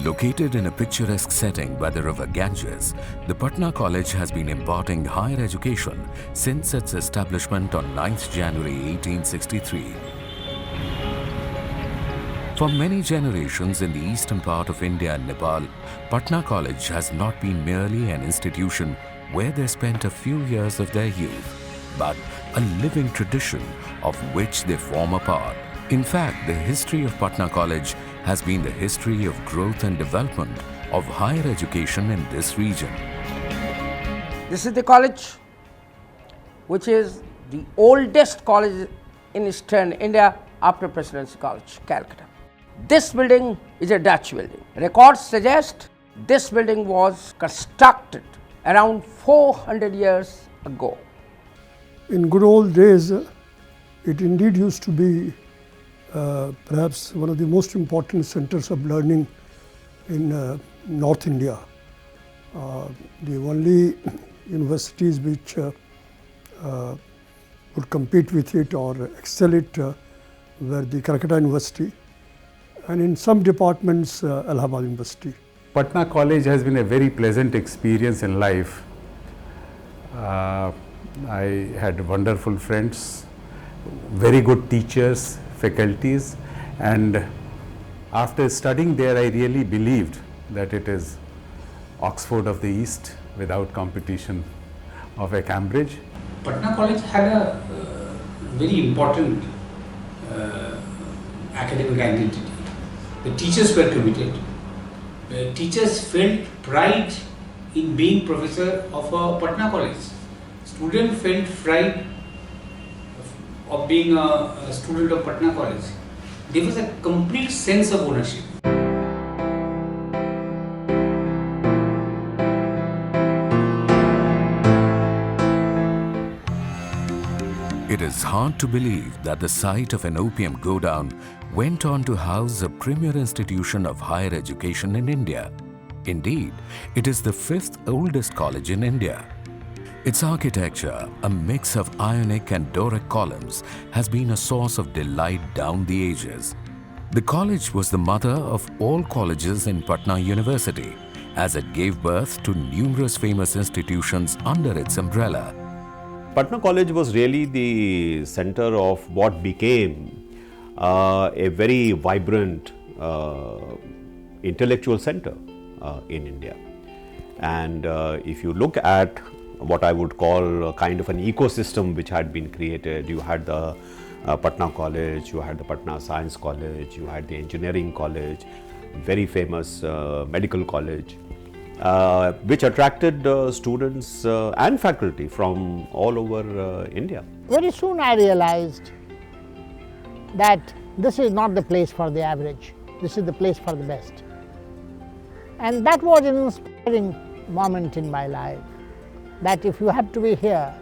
Located in a picturesque setting by the river Ganges, the Patna College has been imparting higher education since its establishment on 9th January 1863. For many generations in the eastern part of India and Nepal, Patna College has not been merely an institution where they spent a few years of their youth, but a living tradition of which they form a part. In fact, the history of Patna College has been the history of growth and development of higher education in this region. This is the college which is the oldest college in Eastern India after Presidency College, Calcutta. This building is a Dutch building. Records suggest this building was constructed around 400 years ago. In good old days, it indeed used to be perhaps one of the most important centers of learning in North India. The only universities which would compete with it or excel it were the Calcutta University and in some departments Allahabad University. Patna College has been a very pleasant experience in life. I had wonderful friends, very good teachers, faculties, and after studying there I really believed that it is Oxford of the East without competition of a Cambridge. Patna College had a very important academic identity. The teachers were committed. The teachers felt pride in being professor of a Patna College. Students felt pride of being a student of Patna College. There was a complete sense of ownership. It is hard to believe that the site of an opium godown went on to house a premier institution of higher education in India. Indeed, it is the fifth oldest college in India. Its architecture, a mix of Ionic and Doric columns, has been a source of delight down the ages. The college was the mother of all colleges in Patna University, as it gave birth to numerous famous institutions under its umbrella. Patna College was really the center of what became a very vibrant intellectual center in India. And if you look at what I would call a kind of an ecosystem which had been created, you had the Patna College, you had the Patna Science College, you had the Engineering College, very famous medical college, which attracted students and faculty from all over India. Very soon I realized that this is not the place for the average, this is the place for the best. And that was an inspiring moment in my life, that if you have to be here,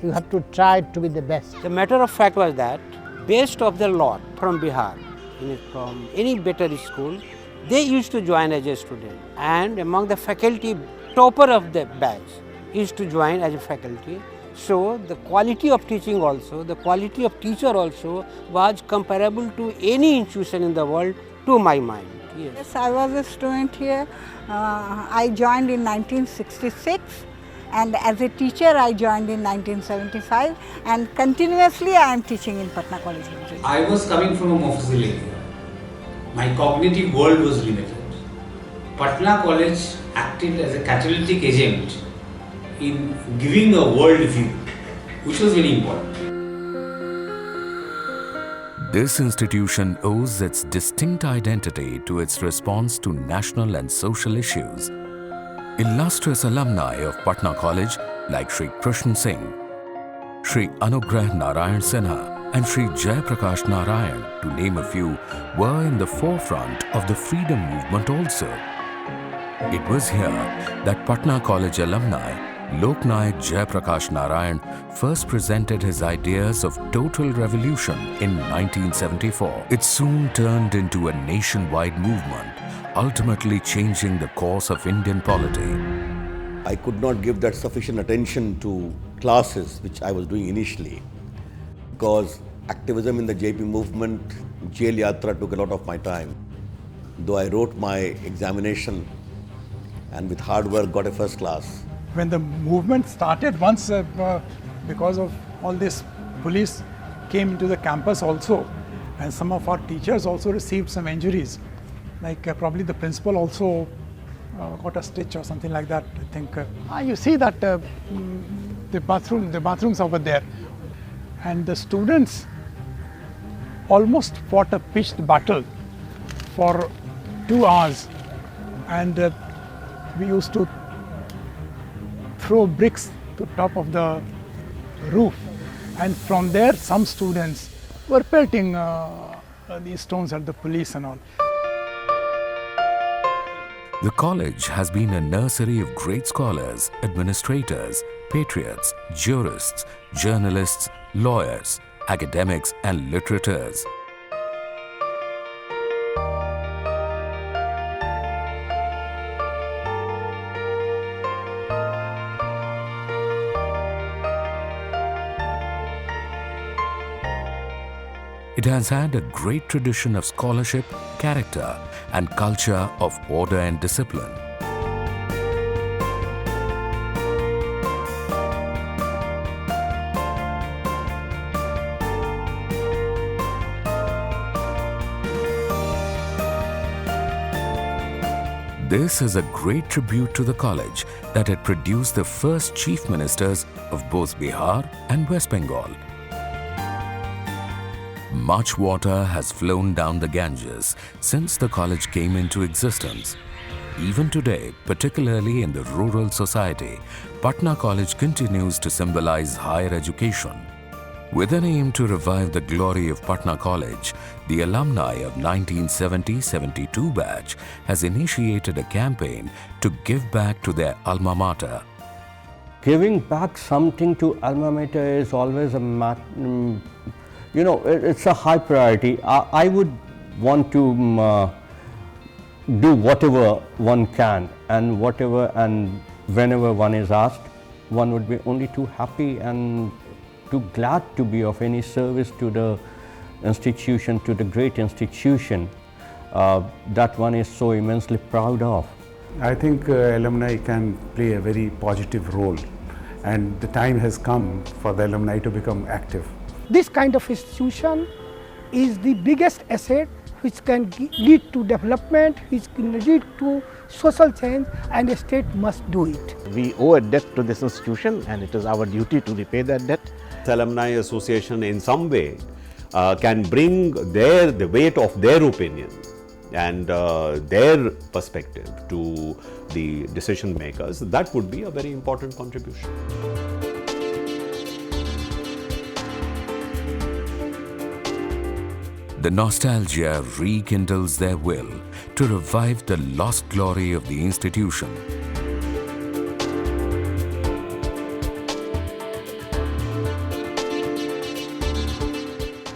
you have to try to be the best. The matter of fact was that best of the lot from Bihar, from any better school, they used to join as a student, and among the faculty, topper of the batch used to join as a faculty. So the quality of teaching also, the quality of teacher also was comparable to any institution in the world, to my mind. Yes, I was a student here. I joined in 1966, and as a teacher I joined in 1975, and continuously I am teaching in Patna College. I was coming from a Mofussil area. My cognitive world was limited. Patna College acted as a catalytic agent in giving a world view, which was very important. This institution owes its distinct identity to its response to national and social issues. Illustrious alumni of Patna College like Shri Krishna Singh, Shri Anugrah Narayan Sinha and Shri Jai Prakash Narayan, to name a few, were in the forefront of the freedom movement also. It was here that Patna College alumni Loknayak Jai Prakash Narayan first presented his ideas of total revolution in 1974. It soon turned into a nationwide movement, ultimately changing the course of Indian polity. I could not give that sufficient attention to classes which I was doing initially, because activism in the JP movement, Jail Yatra took a lot of my time. though I wrote my examination and with hard work got a first class. When the movement started, once because of all this, police came into the campus also, and some of our teachers also received some injuries. Like probably the principal also got a stitch or something like that. I think you see that the bathrooms over there, and the students almost fought a pitched battle for 2 hours, and we used to throw bricks to top of the roof, and from there some students were pelting these stones at the police and all. The college has been a nursery of great scholars, administrators, patriots, jurists, journalists, lawyers, academics and literateurs. It has had a great tradition of scholarship, character, and culture of order and discipline. This is a great tribute to the college that had produced the first chief ministers of both Bihar and West Bengal. Much water has flown down the Ganges since the college came into existence. Even today, particularly in the rural society, Patna College continues to symbolize higher education. With an aim to revive the glory of Patna College, the alumni of 1970-72 batch has initiated a campaign to give back to their alma mater. Giving back something to alma mater is always it's a high priority. I would want to do whatever one can, and whatever and whenever one is asked, one would be only too happy and too glad to be of any service to the institution, to the great institution that one is so immensely proud of. I think alumni can play a very positive role, and the time has come for the alumni to become active. This kind of institution is the biggest asset which can lead to development, which can lead to social change, and the state must do it. We owe a debt to this institution, and it is our duty to repay that debt. The Alumni Association in some way can bring the weight of their opinion and their perspective to the decision makers. That would be a very important contribution. The nostalgia rekindles their will to revive the lost glory of the institution.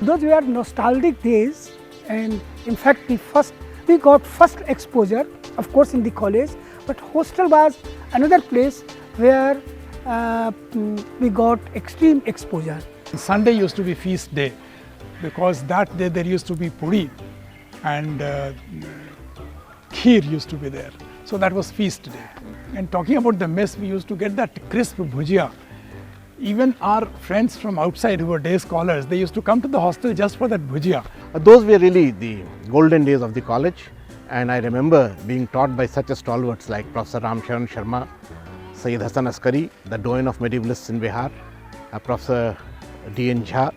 Those were nostalgic days, and in fact we got first exposure, of course, in the college, but hostel was another place where we got extreme exposure. Sunday used to be feast day, because that day there used to be puri and kheer used to be there. So that was feast day. And talking about the mess, we used to get that crisp bhujia. Even our friends from outside who were day scholars, they used to come to the hostel just for that bhujia. Those were really the golden days of the college, and I remember being taught by such stalwarts like Professor Ram Sharan Sharma, Sayyid Hasan Askari, the doyen of medievalists in Bihar, Professor D.N. Jha,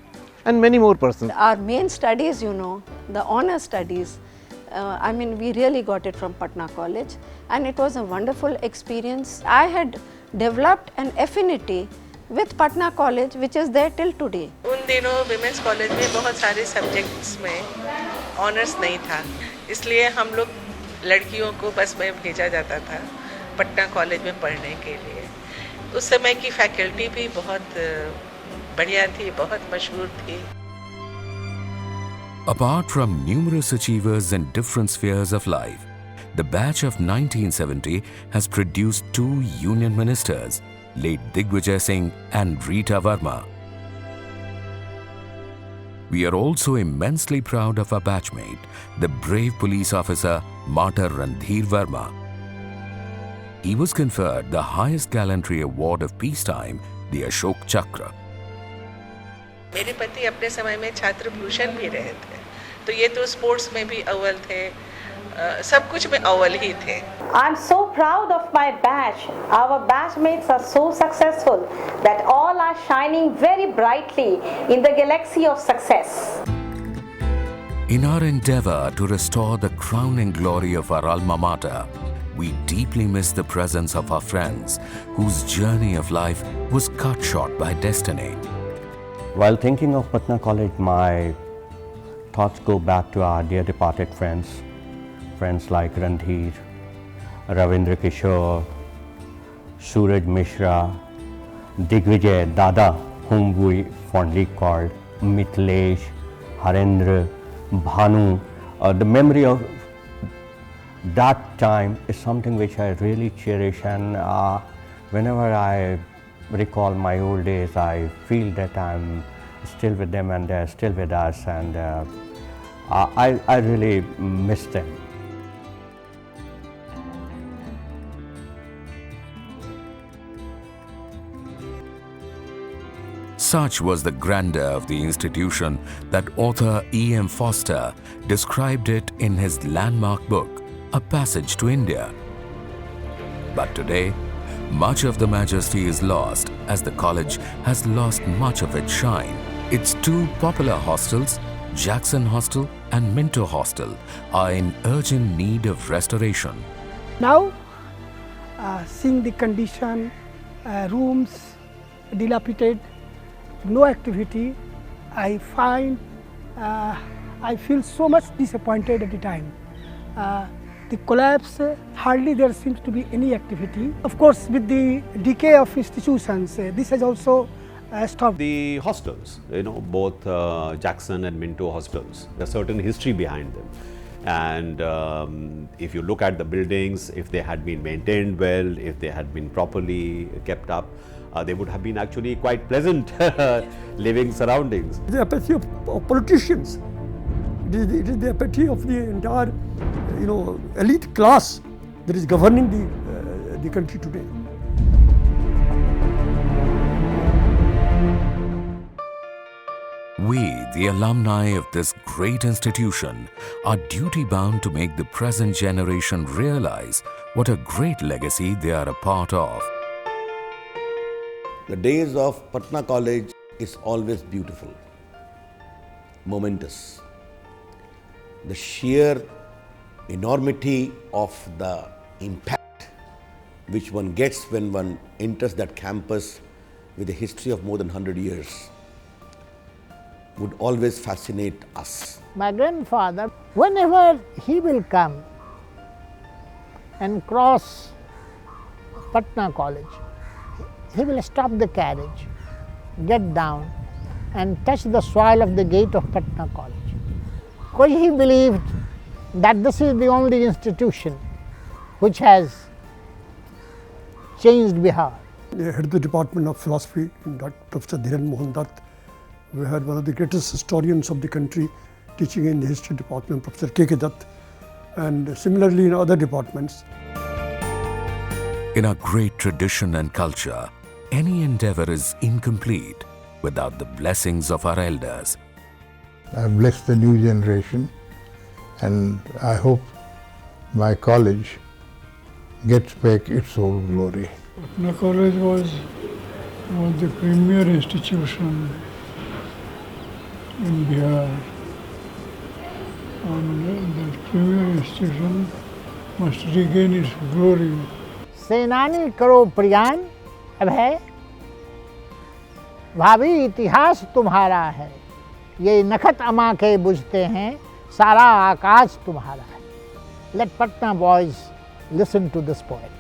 and many more persons. Our main studies, the honor studies, we really got it from Patna College, and it was a wonderful experience. I had developed an affinity with Patna College, which is there till today. उन दिनों women's college में बहुत सारे subjects में honours नहीं था, इसलिए हम लोग लड़कियों को बस में भेजा जाता था पटना कॉलेज में पढ़ने के लिए. उस समय की फैकल्टी भी बहुत बढ़िया थी, बहुत मशहूर थी. Apart from numerous achievers in different spheres of life, the batch of 1970 has produced 2 union ministers, late Digvijay Singh and Rita Verma. We are also immensely proud of our batchmate, the brave police officer Martyr Randhir Verma. He was conferred the highest gallantry award of peacetime, the Ashok Chakra. मेरे पति अपने समय में छात्र भूषण भी रहे थे, तो ये तो स्पोर्ट्स में भी अव्वल थे, सब कुछ में अव्वल ही थे. I'm so proud of my batch. Our batchmates are so successful that all are shining very brightly in the galaxy of success. In our endeavor to restore the crowning glory of our alma mater, we deeply miss the presence of our friends whose journey of life was cut short by destiny. While thinking of Patna College, my thoughts go back to our dear departed friends like Randhir, Ravindra Kishore, Suraj Mishra, Digvijay Dada, whom we fondly called Mitlesh, Harendra, Bhanu. The memory of that time is something which I really cherish, and whenever I recall my old days, I feel that I'm still with them and they're still with us, and I really miss them. Such was the grandeur of the institution that author E.M. Foster described it in his landmark book, A Passage to India. But today, much of the majesty is lost as the college has lost much of its shine. Its two popular hostels, Jackson Hostel and Minto Hostel, are in urgent need of restoration. Now, seeing the condition, rooms dilapidated, no activity, I feel so much disappointed at the time. The collapse, hardly there seems to be any activity. Of course, with the decay of institutions, this has also stopped. The hostels, both Jackson and Minto hostels, there's a certain history behind them. And if you look at the buildings, if they had been maintained well, if they had been properly kept up, they would have been actually quite pleasant living surroundings. The apathy of politicians, it is the apathy of the entire, elite class that is governing the country today. We, the alumni of this great institution, are duty-bound to make the present generation realize what a great legacy they are a part of. The days of Patna College is always beautiful, momentous. The sheer enormity of the impact which one gets when one enters that campus with a history of more than 100 years would always fascinate us. My grandfather, whenever he will come and cross Patna College, he will stop the carriage, get down and touch the soil of the gate of Patna College. Because he believed that this is the only institution which has changed Bihar. The head of the Department of Philosophy, Professor Dhiren Mohan Dutt. We had one of the greatest historians of the country teaching in the history department, Professor K.K. Dutt, and similarly in other departments. In our great tradition and culture, any endeavor is incomplete without the blessings of our elders. I bless the new generation, and I hope my college gets back its old glory. Patna College was the premier institution in Bihar, and that premier institution must regain its glory. सेनानी करो प्रयाण अभय, भावी इतिहास तुम्हारा है, ये नखत अमा के बुझते हैं, सारा आकाश तुम्हारा है. Let Patna boys listen to this poet.